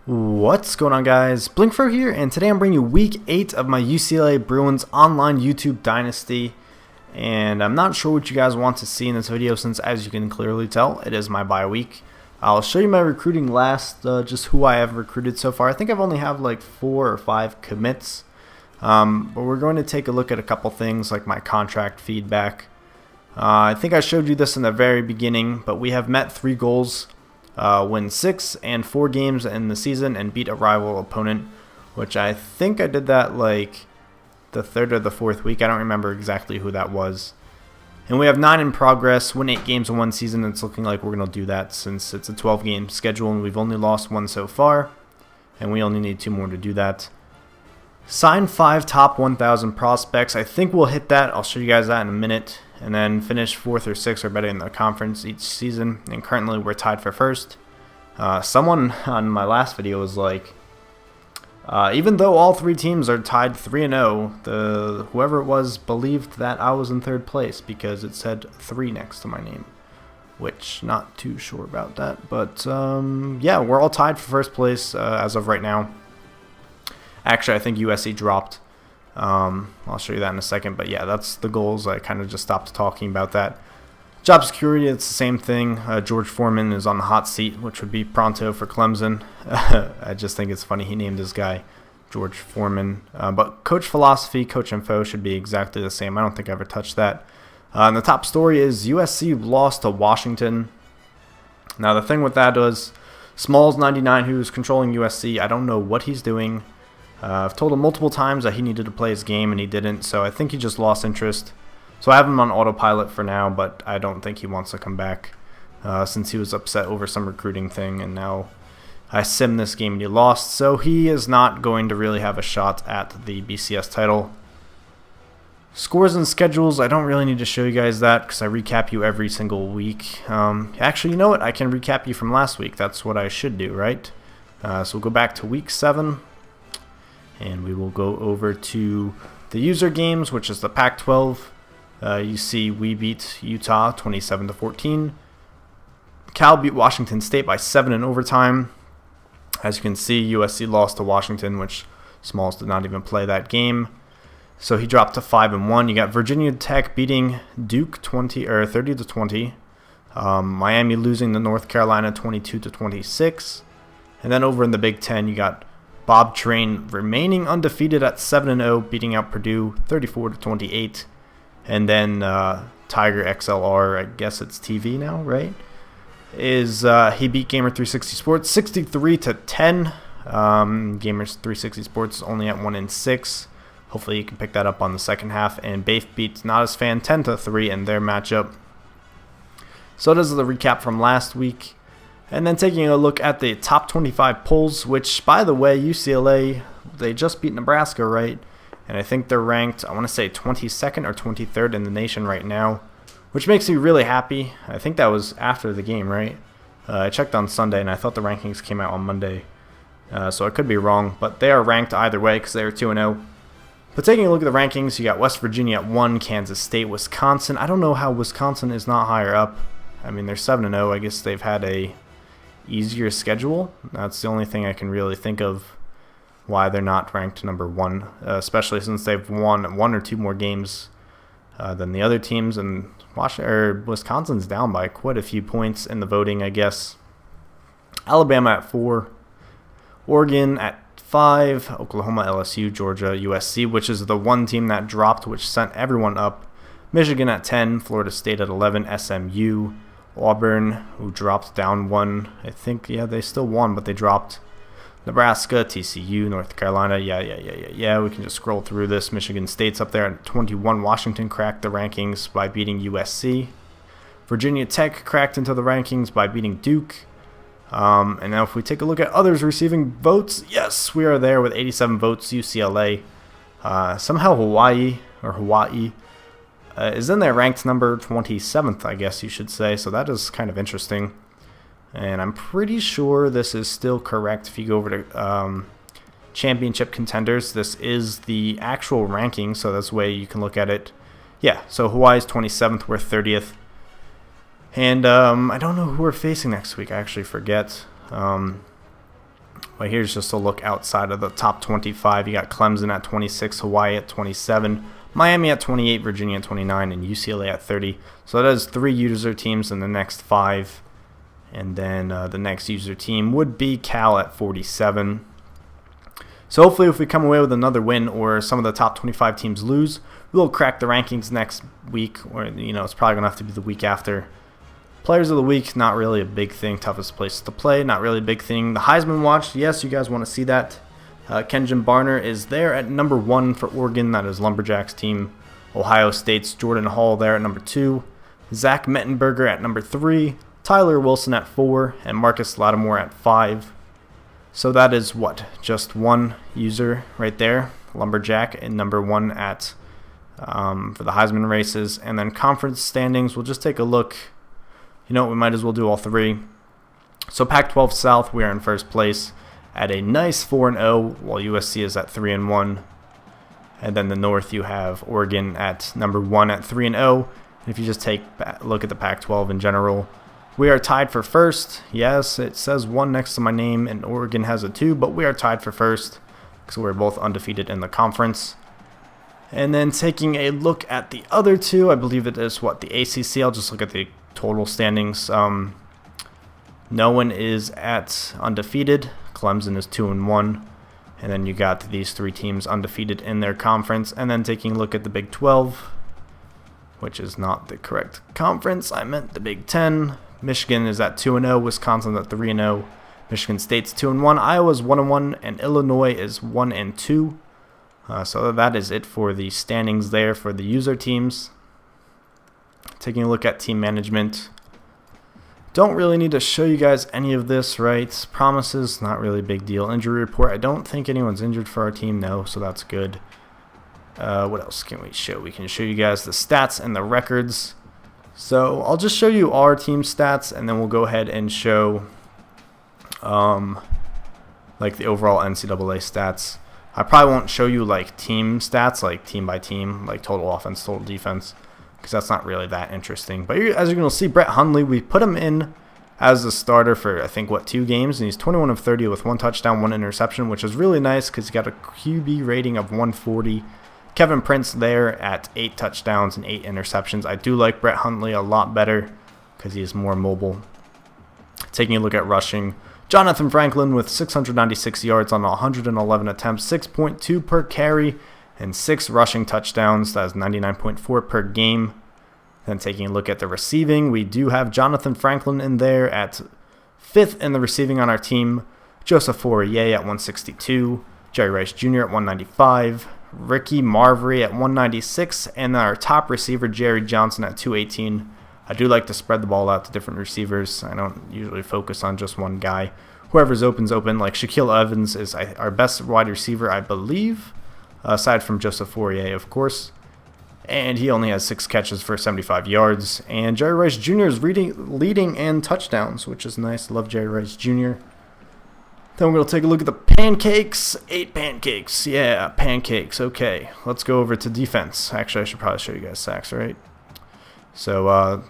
What's going on, guys? blinkFRO here, and today I'm bringing you week 8 of my UCLA Bruins online YouTube Dynasty. And I'm not sure what you guys want to see in this video since, as you can clearly tell, it is my bye week. I'll show you my recruiting last, just who I have recruited so far. I think I've only have like 4 or 5 commits. But we're going to take a look at a couple things like my contract feedback. I think I showed you this in the very beginning, but we have met 3 goals. Win 6 and 4 games in the season and beat a rival opponent, which I think I did that like the 3rd or the 4th week. I don't remember exactly who that was. And we have 9 in progress, win 8 games in one season. It's looking like we're going to do that since it's a 12-game schedule and we've only lost 1 so far, and we only need 2 more to do that. Sign 5 top 1,000 prospects. I think we'll hit that. I'll show you guys that in a minute. And then finish 4th or 6th or better in the conference each season. And currently we're tied for 1st. Someone on my last video was like, even though all 3 teams are tied 3-0, whoever it was believed that I was in 3rd place because it said 3 next to my name. Which, not too sure about that. But yeah, we're all tied for 1st place as of right now. Actually, I think USC dropped. I'll show you that in a second, but yeah, that's the goals. I kind of just stopped talking about that. Job security, it's the same thing. George Foreman is on the hot seat, which would be pronto for Clemson. I just think it's funny he named his guy George Foreman. But coach philosophy, coach info should be exactly the same. I don't think I ever touched that. And the top story is USC lost to Washington. Now, the thing with that was Smalls 99, who's controlling USC. I don't know what he's doing. I've told him multiple times that he needed to play his game and he didn't, so I think he just lost interest. So I have him on autopilot for now, but I don't think he wants to come back since he was upset over some recruiting thing, and now I simmed this game and he lost, so he is not going to really have a shot at the BCS title. Scores and schedules, I don't really need to show you guys that because I recap you every single week. Actually, you know what? I can recap you from last week. That's what I should do, right? So we'll go back to week 7. And we will go over to the user games, which is the Pac-12. You see we beat Utah 27-14. Cal beat Washington State by 7 in overtime. As you can see, USC lost to Washington, which Smalls did not even play that game. So he dropped to 5-1. You got Virginia Tech beating Duke 30-20. Miami losing to North Carolina 22-26. And then over in the Big Ten, you got Bob Train remaining undefeated at 7-0, beating out Purdue 34-28. And then Tiger XLR, I guess it's TV now, right? He beat Gamer360 Sports 63-10. Gamer360 Sports only at 1-6. Hopefully you can pick that up on the second half. And Bafe beats Not As Fan 10-3 in their matchup. So this is the recap from last week. And then taking a look at the top 25 polls, which, by the way, UCLA, they just beat Nebraska, right? And I think they're ranked, I want to say 22nd or 23rd in the nation right now, which makes me really happy. I think that was after the game, right? I checked on Sunday, and I thought the rankings came out on Monday. So I could be wrong, but they are ranked either way because they are 2-0. But taking a look at the rankings, you got West Virginia at 1, Kansas State, Wisconsin. I don't know how Wisconsin is not higher up. I mean, they're 7-0. I guess they've had a easier schedule. That's the only thing I can really think of why they're not ranked number 1, especially since they've won 1 or 2 more games than the other teams, and Wisconsin's down by quite a few points in the voting, I guess. Alabama at 4, Oregon at 5, Oklahoma, LSU, Georgia, USC, which is the one team that dropped, which sent everyone up. Michigan at 10, Florida State at 11, SMU, Auburn, who dropped down 1. I think, yeah, they still won, but they dropped. Nebraska, TCU, North Carolina, yeah. We can just scroll through this. Michigan State's up there at 21. Washington cracked the rankings by beating USC. Virginia Tech cracked into the rankings by beating Duke. And now if we take a look at others receiving votes, yes, we are there with 87 votes. UCLA. Somehow Hawaii is in there ranked number 27th, I guess you should say, so that is kind of interesting. And I'm pretty sure this is still correct. If you go over to championship contenders, this is the actual ranking, so that's the way you can look at it. Yeah, so Hawaii's 27th, we're 30th. And I don't know who we're facing next week. I actually forget. But here's just a look outside of the top 25. You got Clemson at 26, Hawaii at 27, Miami at 28, Virginia at 29, and UCLA at 30. So that is 3 user teams in the next 5. And then the next user team would be Cal at 47. So hopefully if we come away with another win or some of the top 25 teams lose, we'll crack the rankings next week, or it's probably going to have to be the week after. Players of the week, not really a big thing. Toughest place to play, not really a big thing. The Heisman watch, yes, you guys want to see that. Kenjon Barner is there at number 1 for Oregon. That is Lumberjacks team. Ohio State's Jordan Hall there at number 2. Zach Mettenberger at number 3. Tyler Wilson at 4. And Marcus Lattimore at 5. So that is what? Just one user right there. Lumberjack and number 1 at for the Heisman races. And then conference standings, we'll just take a look. You know what, we might as well do all 3. So Pac-12 South, we are in first place at a nice 4-0, while USC is at 3-1. And then the North, you have Oregon at number 1 at 3-0. And if you just take a look at the Pac-12 in general, we are tied for first. Yes, it says 1 next to my name, and Oregon has a 2, but we are tied for first because we're both undefeated in the conference. And then taking a look at the other 2, I believe it is the ACC. I'll just look at the total standings. No one is at undefeated. Clemson is 2-1, and then you got these 3 teams undefeated in their conference. And then taking a look at the Big 12, which is not the correct conference. I meant the Big 10. Michigan is at 2-0. Wisconsin at 3-0. Michigan State's 2-1. Iowa's 1-1, and Illinois is 1-2. So that is it for the standings there for the user teams. Taking a look at team management. Don't really need to show you guys any of this, right? Promises, not really a big deal. Injury report, I don't think anyone's injured for our team, no, so that's good. What else can we show? We can show you guys the stats and the records. So I'll just show you our team stats, and then we'll go ahead and show like the overall NCAA stats. I probably won't show you like team stats, like team by team, like total offense, total defense, because that's not really that interesting. But as you're going to see, Brett Hundley, we put him in as a starter for, I think, 2 games, and he's 21 of 30 with 1 touchdown, 1 interception, which is really nice because he's got a QB rating of 140. Kevin Prince there at 8 touchdowns and 8 interceptions. I do like Brett Hundley a lot better because he is more mobile. Taking a look at rushing, Jonathan Franklin with 696 yards on 111 attempts, 6.2 per carry, and 6 rushing touchdowns. That is 99.4 per game. Then taking a look at the receiving, we do have Jonathan Franklin in there at 5th in the receiving on our team. Joseph Fourier at 162, Jerry Rice Jr. at 195, Ricky Marvery at 196, and our top receiver, Jerry Johnson, at 218. I do like to spread the ball out to different receivers. I don't usually focus on just one guy. Whoever's open's open. Like Shaquille Evans is our best wide receiver, I believe, aside from Joseph Fourier, of course. And he only has 6 catches for 75 yards. And Jerry Rice Jr. is leading in touchdowns, which is nice. Love Jerry Rice Jr. Then we're going to take a look at the pancakes. 8 pancakes. Yeah, pancakes. Okay, let's go over to defense. Actually, I should probably show you guys sacks, right? So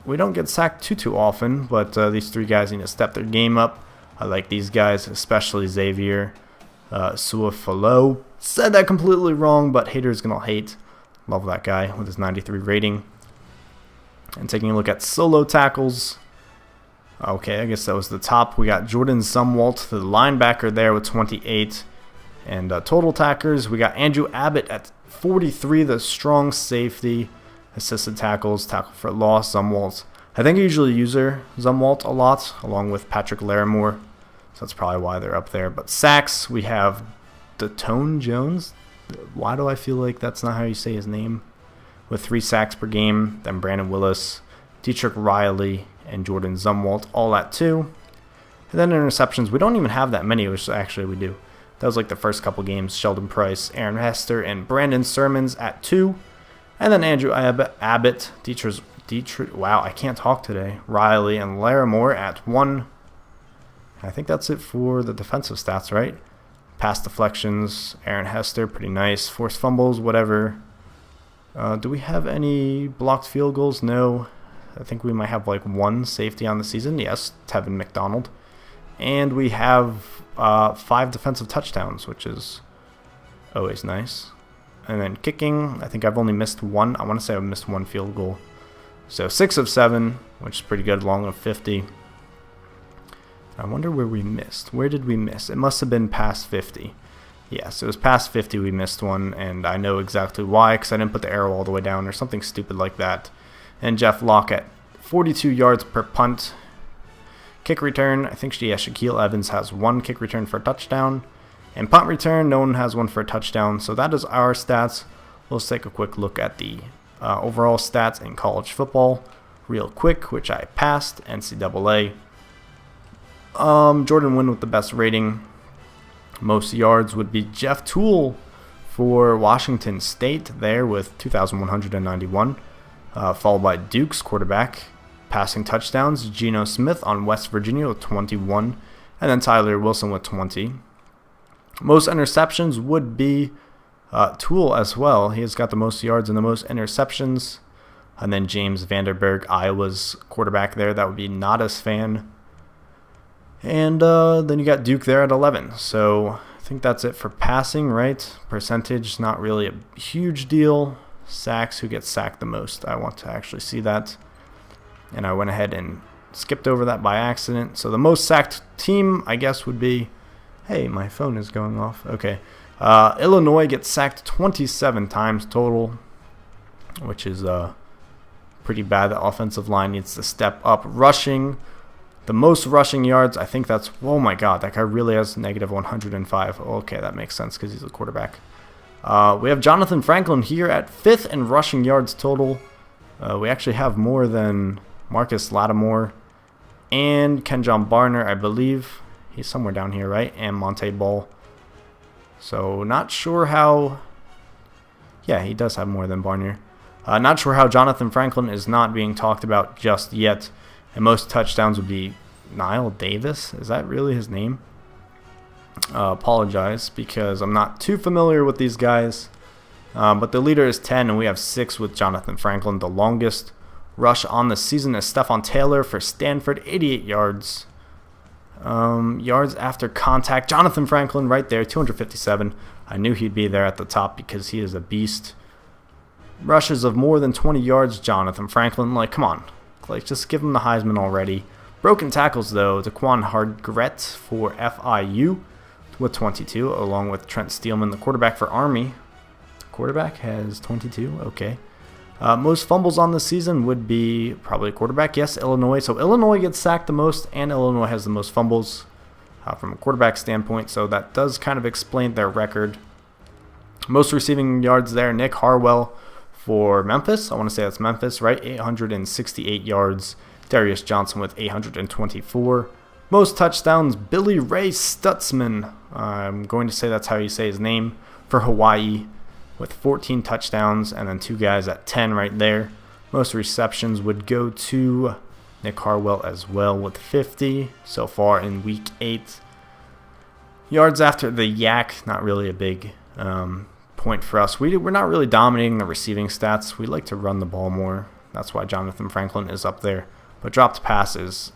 we don't get sacked too often, but these 3 guys need to step their game up. I like these guys, especially Xavier Suafalo. Said that completely wrong, but haters going to hate. Love that guy with his 93 rating. And taking a look at solo tackles. Okay, I guess that was the top. We got Jordan Zumwalt, the linebacker there with 28. And total tackles, we got Andrew Abbott at 43, the strong safety. Assisted tackles, tackle for loss, Zumwalt. I think I usually use Zumwalt a lot, along with Patrick Larimore. So that's probably why they're up there. But sacks, we have Datone Jones. Why do I feel like that's not how you say his name? With 3 sacks per game. Then Brandon Willis, Dietrich Riley, and Jordan Zumwalt all at 2. And then interceptions, we don't even have that many, which actually we do. That was like the first couple games. Sheldon Price, Aaron Hester, and Brandon Sermons at 2. And then Andrew Abbott, Dietrich, wow, I can't talk today. Riley and Larimore at 1. I think that's it for the defensive stats, right? Pass deflections, Aaron Hester, pretty nice. Forced fumbles, whatever. Do we have any blocked field goals? No. I think we might have like 1 safety on the season. Yes, Tevin McDonald. And we have 5 defensive touchdowns, which is always nice. And then kicking, I think I've only missed one. I want to say I've missed 1 field goal. So 6 of 7, which is pretty good, long of 50. I wonder where we missed. Where did we miss? It must have been past 50. Yes, it was past 50 we missed one, and I know exactly why, because I didn't put the arrow all the way down or something stupid like that. And Jeff Locke at 42 yards per punt. Kick return, I think Shaquille Evans has 1 kick return for a touchdown. And punt return, no one has 1 for a touchdown. So that is our stats. Let's take a quick look at the overall stats in college football real quick, which I passed, NCAA. Jordan Wynn with the best rating. Most yards would be Jeff Toole for Washington State there with 2,191. Followed by Duke's quarterback. Passing touchdowns, Geno Smith on West Virginia with 21. And then Tyler Wilson with 20. Most interceptions would be Toole as well. He has got the most yards and the most interceptions. And then James Vanderberg, Iowa's quarterback there. That would be Nada's fan. And then you got Duke there at 11. So I think that's it for passing, right? Percentage, not really a huge deal. Sacks, who gets sacked the most? I want to actually see that. And I went ahead and skipped over that by accident. So the most sacked team, I guess, would be... Hey, my phone is going off. Okay. Illinois gets sacked 27 times total, which is pretty bad. The offensive line needs to step up. Rushing, the most rushing yards, I think that's... Oh, my God. That guy really has negative 105. Okay, that makes sense because he's a quarterback. We have Jonathan Franklin here at 5th in rushing yards total. We actually have more than Marcus Lattimore and Kenjon Barner, I believe. He's somewhere down here, right? And Monte Ball. So not sure how... Yeah, he does have more than Barner. Not sure how Jonathan Franklin is not being talked about just yet. And most touchdowns would be Niall Davis. Is that really his name? Apologize because I'm not too familiar with these guys. But the leader is 10, and we have 6 with Jonathan Franklin. The longest rush on the season is Stephon Taylor for Stanford, 88 yards. Yards after contact, Jonathan Franklin right there, 257. I knew he'd be there at the top because he is a beast. Rushes of more than 20 yards, Jonathan Franklin. Like, come on. Like, just give him the Heisman already. Broken tackles, though, Daquan Hargret for FIU with 22, along with Trent Steelman, the quarterback for Army. Quarterback has 22, okay. Most fumbles on the season would be probably quarterback. Yes, Illinois. So Illinois gets sacked the most, and Illinois has the most fumbles from a quarterback standpoint. So that does kind of explain their record. Most receiving yards there, Nick Harwell for Memphis. I want to say that's Memphis, right? 868 yards. Darius Johnson with 824. Most touchdowns, Billy Ray Stutzman. I'm going to say that's how you say his name, for Hawaii, with 14 touchdowns, and then 2 guys at 10 right there. Most receptions would go to Nick Harwell as well with 50 so far in Week 8. Yards after the yak, not really a big point for us. We're not really dominating the receiving stats. We like to run the ball more. That's why Jonathan Franklin is up there. But dropped passes,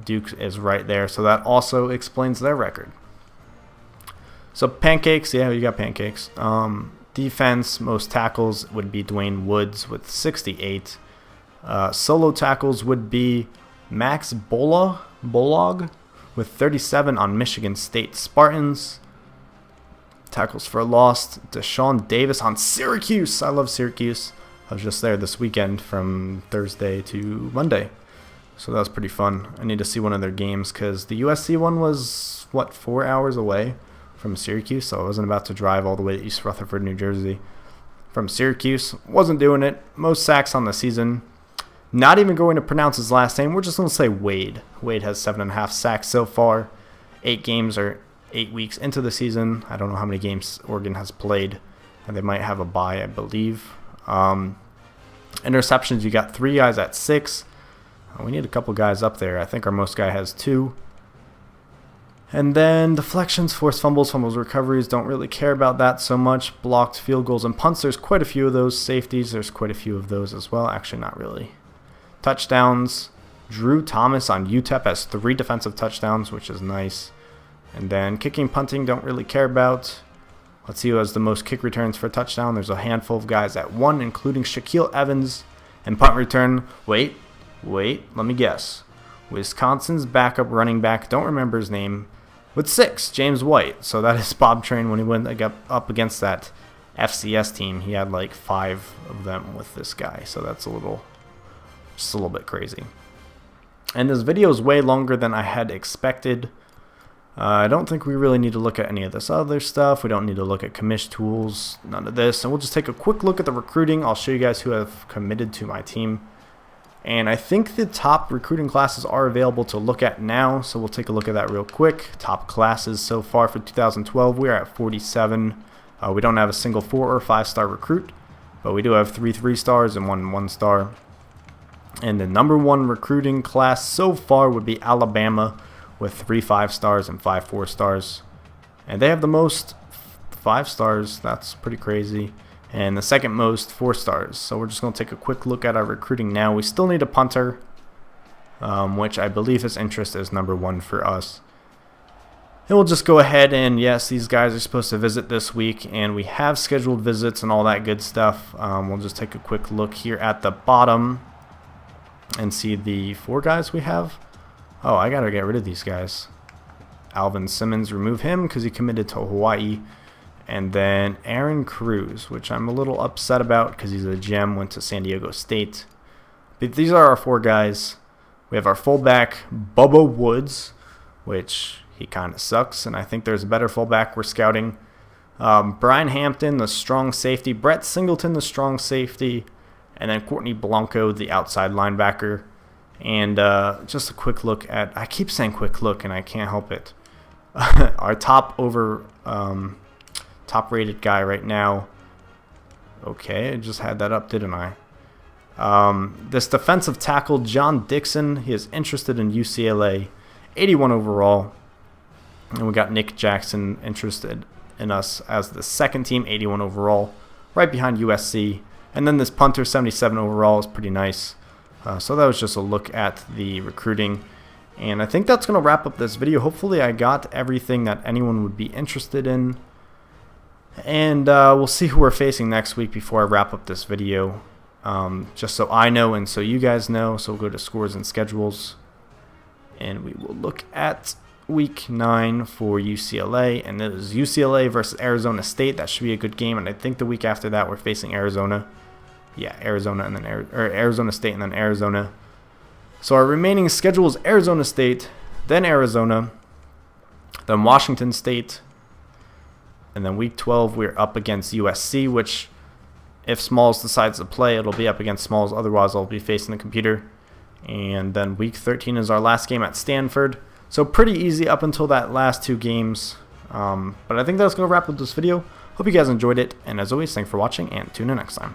Duke is right there, so that also explains their record. So pancakes, yeah, you got pancakes. Defense, most tackles would be Dwayne Woods with 68. Solo tackles would be Max Bolog with 37 on Michigan State Spartans. Tackles for loss, Deshaun Davis on Syracuse. I love Syracuse. I was just there this weekend from Thursday to Monday. So that was pretty fun. I need to see one of their games because the USC one was, 4 hours away from Syracuse, so I wasn't about to drive all the way to East Rutherford, New Jersey from Syracuse. Wasn't doing it. Most sacks on the season. Not even going to pronounce his last name. We're just going to say Wade. Wade has 7.5 sacks so far. 8 games or 8 weeks into the season. I don't know how many games Oregon has played. And they might have a bye, I believe. Interceptions, you got 3 guys at 6. We need a couple guys up there. I think our most guy has 2. And then deflections, forced fumbles, recoveries, don't really care about that so much. Blocked field goals and punts, there's quite a few of those. Safeties, there's quite a few of those as well. Actually, not really. Touchdowns, Drew Thomas on UTEP has 3 defensive touchdowns, which is nice. And then kicking, punting, don't really care about. Let's see who has the most kick returns for a touchdown. There's a handful of guys at 1, including Shaquille Evans. And punt return, wait, let me guess. Wisconsin's backup running back, don't remember his name, with 6, James White. So that is Bob Train when he went up against that FCS team. He had like 5 of them with this guy. So that's just a little bit crazy. And this video is way longer than I had expected. I don't think we really need to look at any of this other stuff. We don't need to look at commish tools, none of this. And we'll just take a quick look at the recruiting. I'll show you guys who have committed to my team. And I think the top recruiting classes are available to look at now. So we'll take a look at that real quick. Top classes so far for 2012, we are at 47. We don't have a single 4 or 5-star recruit, but we do have 3 3-stars and 1 1-star. And the number 1 recruiting class so far would be Alabama, with 3 5-stars and 5 4-stars. And they have the most 5-stars. That's pretty crazy. And the second most 4-stars. So we're just going to take a quick look at our recruiting now. We still need a punter, which I believe his interest is number 1 for us. And we'll just go ahead and, yes, these guys are supposed to visit this week, and we have scheduled visits and all that good stuff. We'll just take a quick look here at the bottom and see the 4 guys we have. Oh, I gotta get rid of these guys. Alvin Simmons, remove him because he committed to Hawaii. And then Aaron Cruz, which I'm a little upset about because he's a gem, went to San Diego State. But these are our 4 guys. We have our fullback, Bubba Woods, which he kind of sucks, and I think there's a better fullback we're scouting. Brian Hampton, the strong safety. Brett Singleton, the strong safety. And then Courtney Blanco, the outside linebacker. And just a quick look at, I keep saying quick look and I can't help it. Our top rated guy right now. Okay, I just had that up, didn't I? This defensive tackle, John Dixon, he is interested in UCLA, 81 overall. And we got Nick Jackson interested in us as the second team, 81 overall, right behind USC. And then this punter, 77 overall, is pretty nice. So that was just a look at the recruiting. And I think that's going to wrap up this video. Hopefully I got everything that anyone would be interested in. And we'll see who we're facing next week before I wrap up this video. Just so I know and so you guys know. So we'll go to scores and schedules. And we will look at week 9 for UCLA. And this is UCLA versus Arizona State. That should be a good game. And I think the week after that we're facing Arizona. Yeah, Arizona and then Arizona State and then Arizona. So our remaining schedule is Arizona State, then Arizona, then Washington State, and then week 12 we're up against USC, which if Smalls decides to play, it'll be up against Smalls. Otherwise, I'll be facing the computer. And then week 13 is our last game at Stanford. So pretty easy up until that last 2 games. But I think that's going to wrap up this video. Hope you guys enjoyed it. And as always, thanks for watching and tune in next time.